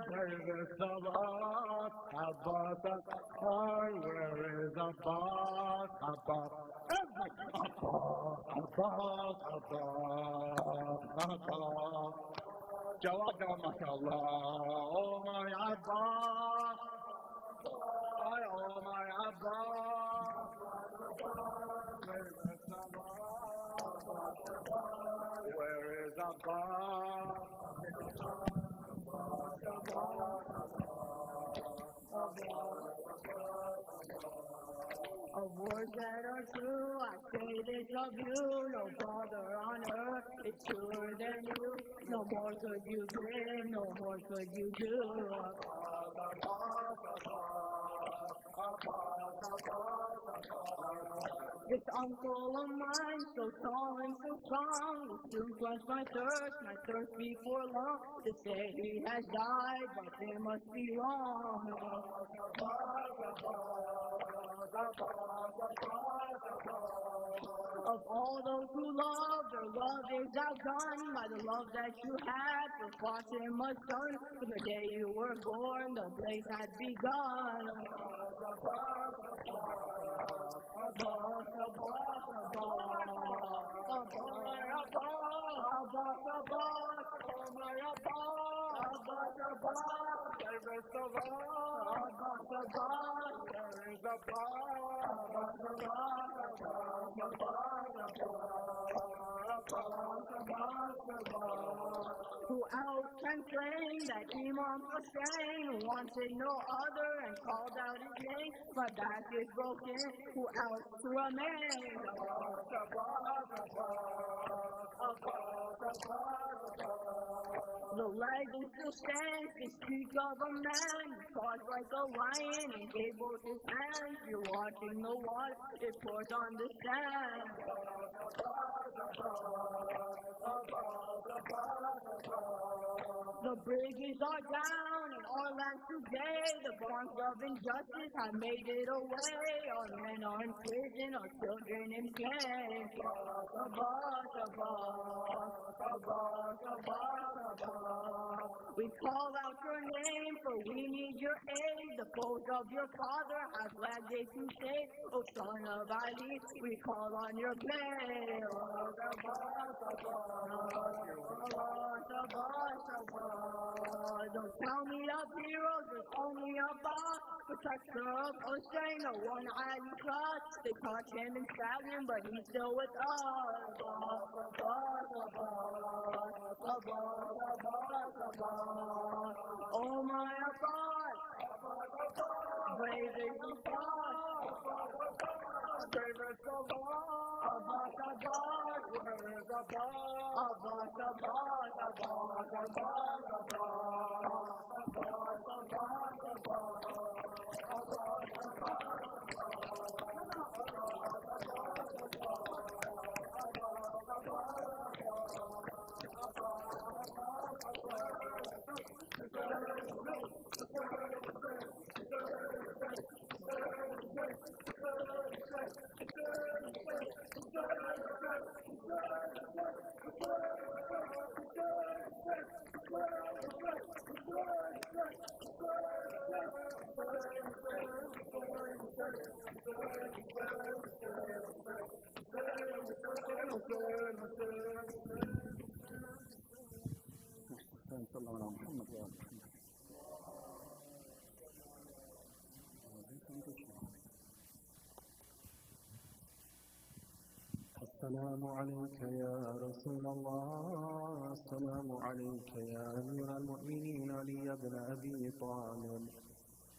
pray the Sabbath, Abbas, Abbas, where is Abbas, Abbas, Abbas, Abbas, Abbas, Abbas. Jawab now, mashallah. Oh my Abbas, oh my Abbas, where is Abbas? Of words that are true, I say this of you. No father on earth is truer than you. No more could you give, no more could you do. This uncle of mine, so tall and so strong, will soon quench my thirst before long. To say he has died, but they must be wrong. Of all those who love, their love is outdone by the love that you had for Fatima son. From the day you were born, the blaze had begun. Who else can claim that Imam Ali wanted no other and called out his name? My back is broken. Who else to remain? The legend still stands. They speak of a man who fought like a lion and gave both his hands. You're watching the water, it pours on the sand. The bridges are down in our land today. The bonds of injustice have made it away. Our men are in prison, our children in pain. We call out your name, for we need your aid. The foes of your father have flagged it to say, O son of Ali, we call on your blade. Don't tell me of heroes, there's only a boss. Protector of Hussein, the one Ali trust. They touch him and stab him, but he's still with us. Oh my God, brave is the God. Brave is the God. Abbas, Abbas, where is Abbas? Abbas, Abbas, Abbas, Abbas, السلام عليك يا رسول الله. السلام عليك يا أمير المؤمنين علي بن أبي طالب.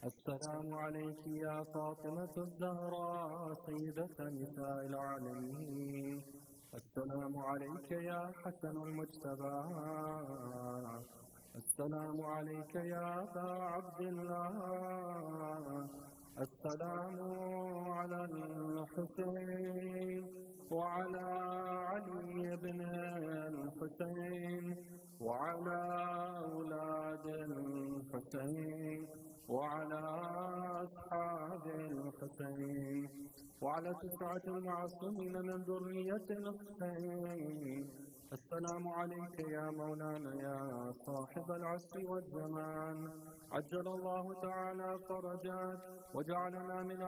السلام عليك يا فاطمة الزهراء سيدة نساء العالمين. السلام عليك يا حسن المجتبى. السلام عليك يا أبا عبد الله. السلام على الحسين وعلى علي بن الحسين وعلى أولاد الحسين وعلى أصحاب الحسين وعلى 9 المعصومين من ذرية الحسين. السلام عليك يا مولانا يا صاحب العصر والزمان. عجل الله تعالى فرجك وجعلنا من